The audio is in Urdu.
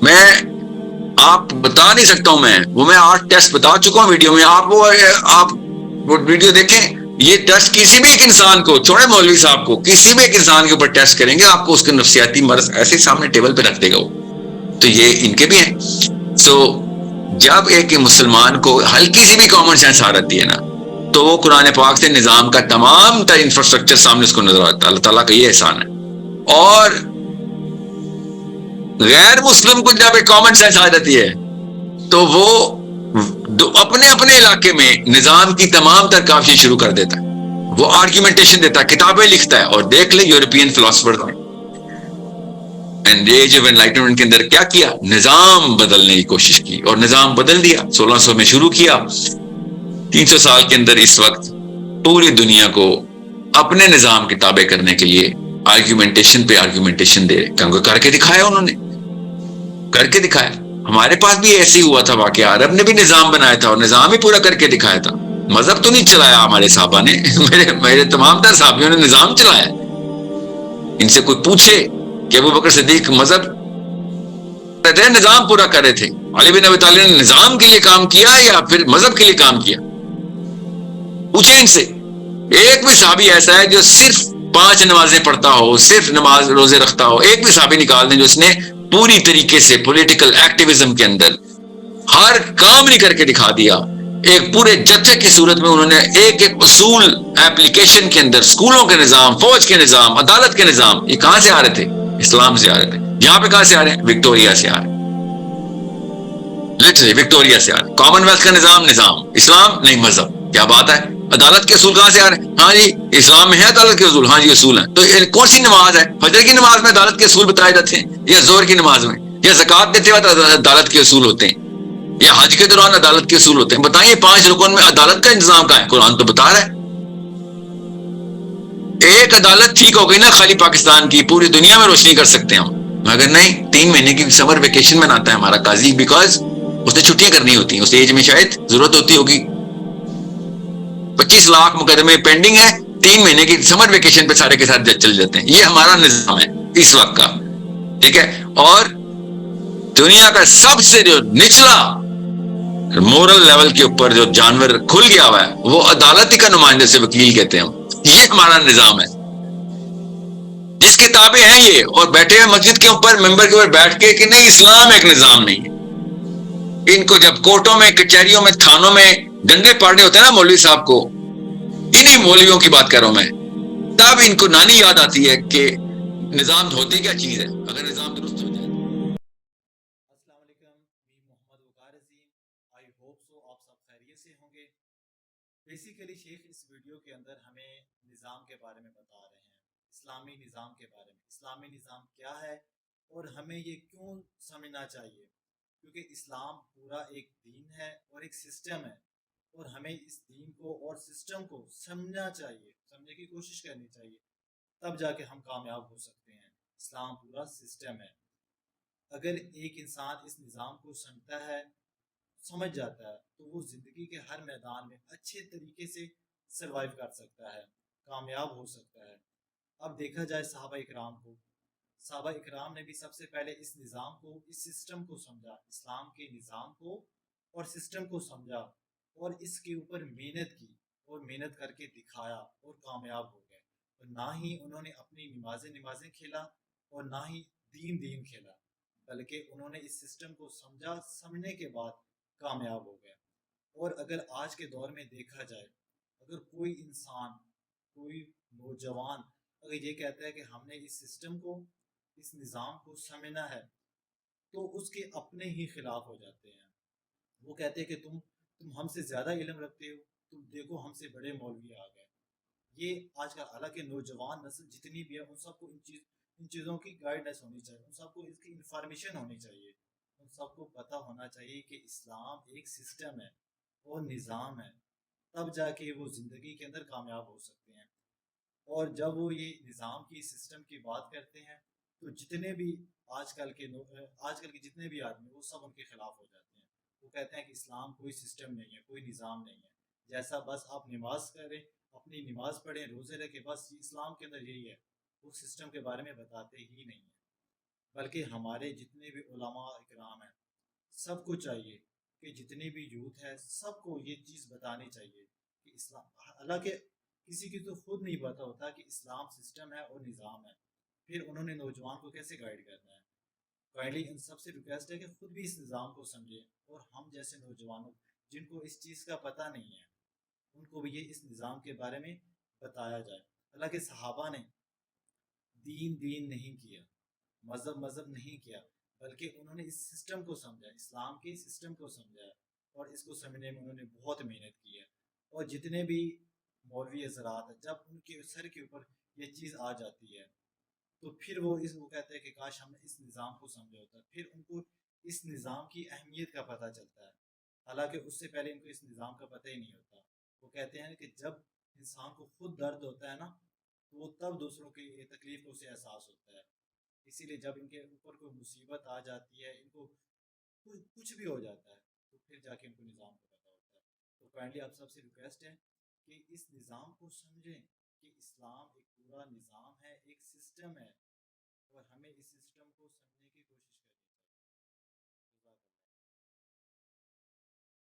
میں آپ بتا نہیں سکتا ہوں، میں 8 ٹیسٹ بتا چکا ہوں ویڈیو میں. آپ وہ ویڈیو دیکھیں. یہ ٹیسٹ کسی بھی ایک انسان کو، چھوڑے مولوی صاحب کو، کسی بھی ایک انسان کے اوپر ٹیسٹ کریں گے، آپ کو اس کے نفسیاتی مرض ایسے سامنے ٹیبل پہ رکھ دے گا وہ. تو یہ ان کے بھی ہیں. سو جب ایک مسلمان کو ہلکی سی بھی کامن سینس آ رہتی ہے نا، تو وہ قرآن پاک سے نظام کا تمام تر انفراسٹرکچر سامنے اس کو نظر آتا ہے. اللہ تعالیٰ کا یہ احسان ہے. اور غیر مسلم کو جب ایک کامن سینس آ جاتی ہے تو وہ اپنے اپنے علاقے میں نظام کی تمام تر کافی شروع کر دیتا ہے. وہ آرگیومنٹیشن دیتا ہے، کتابیں لکھتا ہے. اور دیکھ لیں یورپین فلاسفر نے ایج آف انلائٹمنٹ کے اندر کیا کیا، نظام بدلنے کی کوشش کی اور نظام بدل دیا. 1600 میں شروع کیا، 300 سال کے اندر اس وقت پوری دنیا کو اپنے نظام کی تابع کرنے کے لیے آرگیومنٹیشن پہ آرگیومنٹیشن دے رہے. کیونکہ کر کے دکھایا، انہوں نے کر کے دکھایا. ہمارے پاس بھی ایسے ہی ہوا تھا واقعہ. عرب نے بھی نظام بنایا تھا اور نظام ہی پورا کر کے دکھایا تھا. مذہب تو نہیں چلایا ہمارے صحابہ نے. میرے تمام تر صحابیوں نے نظام چلایا. ان سے کوئی پوچھے کہ ابو بکر صدیق مذہب تھے، نظام پورا کر رہے تھے. علی بن ابی طالب نے نظام کے لیے کام کیا یا پھر مذہب کے لیے کام کیا؟ پوچھیں ان سے. ایک بھی صحابی ایسا ہے جو صرف 5 نمازیں پڑھتا ہو، صرف نماز روزے رکھتا ہو؟ ایک بھی صحابی نکال دیں جو اس نے پوری طریقے سے پولیٹیکل ایکٹیویزم کے اندر ہر کام نہیں کر کے دکھا دیا. ایک پورے جتھے کی صورت میں انہوں نے ایک ایک اصول ایپلیکیشن کے اندر، اسکولوں کے نظام، فوج کے نظام، عدالت کے نظام، یہ کہاں سے آ رہے تھے؟ اسلام سے آ رہے تھے. یہاں پہ کہاں سے آ رہے ہیں؟ وکٹوریا سے آ رہے ہیں. لٹرلی وکٹوریا سے آ رہے ہیں. کامن ویلتھ کا نظام اسلام نہیں، مذہب. کیا بات ہے. عدالت کے اصول کہاں سے آ رہے ہیں؟ ہاں جی اسلام میں ہے عدالت کے اصول. ہاں جی اصول ہیں. تو کون سی نماز ہے؟ فجر کی نماز میں عدالت کے اصول بتائے جاتے ہیں، یا زہر کی نماز میں، یا زکوٰۃ دیتے وقت عدالت کے اصول ہوتے ہیں، یا حج کے دوران عدالت کے اصول ہوتے ہیں؟ بتائیے 5 رکن میں عدالت کا انتظام کہاں ہے؟ قرآن تو بتا رہا ہے. ایک عدالت ٹھیک ہو گئی نا خالی پاکستان کی، پوری دنیا میں روشنی کر سکتے ہیں ہم. مگر نہیں، 3 مہینے کی سمر ویکیشن مناتا ہے ہمارا قاضی، بیکاز اس نے چھٹیاں کرنی ہوتی ہیں. اس ایج میں شاید ضرورت ہوتی ہوگی. 25 لاکھ مقدمے پینڈنگ ہے، 3 مہینے کی سمر ویکیشن پہ سارے کے ساتھ جج چل جاتے ہیں. یہ ہمارا نظام ہے اس وقت کا. ٹھیک ہے. اور دنیا کا سب سے جو نچلا مورل لیول کے اوپر جو جانور کھل گیا ہوا ہے، وہ عدالتی کا نمائندے سے وکیل کہتے ہیں. یہ ہمارا نظام ہے جس کے تابع ہیں یہ. اور بیٹھے ہوئے مسجد کے اوپر ممبر کے اوپر بیٹھ کے کہ نہیں اسلام ایک نظام نہیں ہے. ان کو جب کورٹوں میں، کچہریوں میں، تھانوں میں ڈنڈے پاڑنے ہوتے ہیں نا مولوی صاحب کو، انہی مولویوں کی بات کر رہا ہوں میں، تب ان کو نانی یاد آتی ہے کہ نظام ہوتی کیا چیز ہے اگر نظام درست ہو جائے. السلام علیکم، میں محمد وقار عظیم. آئی ہوپ سو آپ سب خیریت سے ہوں گے. بیسیکلی شیخ اس ویڈیو کے اندر ہمیں نظام کے بارے میں بتا رہے ہیں، اسلامی نظام کے بارے میں. اسلامی نظام کیا ہے اور ہمیں یہ کیوں سمجھنا چاہیے؟ کیونکہ اسلام پورا ایک دین ہے اور ایک سسٹم ہے، اور ہمیں اس دین کو اور سسٹم کو سمجھنا چاہیے، سمجھنے کی کوشش کرنی چاہیے. تب جا کے ہم کامیاب ہو سکتے ہیں. اسلام پورا سسٹم ہے. اگر ایک انسان اس نظام کو سمجھتا ہے، سمجھ جاتا ہے، تو وہ زندگی کے ہر میدان میں اچھے طریقے سے سروائیو کر سکتا ہے، کامیاب ہو سکتا ہے. اب دیکھا جائے صحابہ اکرام کو، صحابہ اکرام نے بھی سب سے پہلے اس نظام کو، اس سسٹم کو سمجھا، اسلام کے نظام کو اور سسٹم کو سمجھا، اور اس کے اوپر محنت کی اور محنت کر کے دکھایا اور کامیاب ہو گئے. اور نہ ہی انہوں نے اپنی نمازیں کھیلا اور نہ ہی دین کھیلا، بلکہ انہوں نے اس سسٹم کو سمجھا، سمجھنے کے بعد کامیاب ہو گئے. اور اگر آج کے دور میں دیکھا جائے، اگر کوئی انسان، کوئی نوجوان اگر یہ کہتا ہے کہ ہم نے اس سسٹم کو، اس نظام کو سمجھنا ہے، تو اس کے اپنے ہی خلاف ہو جاتے ہیں. وہ کہتے ہیں کہ تم ہم سے زیادہ علم رکھتے ہو، تم دیکھو ہم سے بڑے مولوی آ گئے. یہ آج کل حالانکہ نوجوان نسل جتنی بھی ہے ان سب کو ان چیزوں کی گائیڈنس ہونی چاہیے، ان سب کو اس کی انفارمیشن ہونی چاہیے، ان سب کو پتہ ہونا چاہیے کہ اسلام ایک سسٹم ہے اور نظام ہے. تب جا کے وہ زندگی کے اندر کامیاب ہو سکتے ہیں. اور جب وہ یہ نظام کی، سسٹم کی بات کرتے ہیں، تو جتنے بھی آج کل کے جتنے بھی آدمی، وہ سب ان کے خلاف ہو جاتے ہیں. وہ کہتے ہیں کہ اسلام کوئی سسٹم نہیں ہے، کوئی نظام نہیں ہے. جیسا بس آپ نماز کریں، اپنی نماز پڑھیں، روزے رکھیں، بس اسلام کے اندر یہی ہے. وہ سسٹم کے بارے میں بتاتے ہی نہیں ہیں. بلکہ ہمارے جتنے بھی علماء اکرام ہیں سب کو چاہیے کہ جتنی بھی یوتھ ہے سب کو یہ چیز بتانی چاہیے کہ اسلام، حالانکہ کسی کی تو خود نہیں پتا ہوتا کہ اسلام سسٹم ہے اور نظام ہے، پھر انہوں نے نوجوان کو کیسے گائیڈ کرنا ہے؟ کائنڈلی ان سب سے ریکویسٹ ہے کہ خود بھی اس نظام کو سمجھیں، اور ہم جیسے نوجوانوں جن کو اس چیز کا پتہ نہیں ہے ان کو بھی یہ اس نظام کے بارے میں بتایا جائے۔ حالانکہ صحابہ نے دین دین نہیں کیا، مذہب مذہب نہیں کیا، بلکہ انہوں نے اس سسٹم کو سمجھا، اسلام کے سسٹم کو سمجھا، اور اس کو سمجھنے میں انہوں نے بہت محنت کی ہے۔ اور جتنے بھی مولوی حضرات ہیں جب ان کے سر کے اوپر یہ چیز آ جاتی ہے تو پھر وہ کہتے ہیں کہ کاش ہم نے اس نظام کو سمجھا ہوتا، پھر ان کو اس نظام کی اہمیت کا پتہ چلتا ہے، حالانکہ اس سے پہلے ان کو اس نظام کا پتہ ہی نہیں ہوتا۔ وہ کہتے ہیں کہ جب انسان کو خود درد ہوتا ہے نا تو وہ تب دوسروں کی تکلیف کو اسے احساس ہوتا ہے، اسی لیے جب ان کے اوپر کوئی مصیبت آ جاتی ہے، ان کو کچھ بھی ہو جاتا ہے، تو پھر جا کے ان کو نظام کا پتہ ہوتا ہے۔ تو کائنڈلی آپ سب سے ریکویسٹ ہے کہ اس نظام کو سمجھیں کہ اسلام ایک پورا نظام ہے، ایک سسٹم ہے، اور ہمیں اس سسٹم کو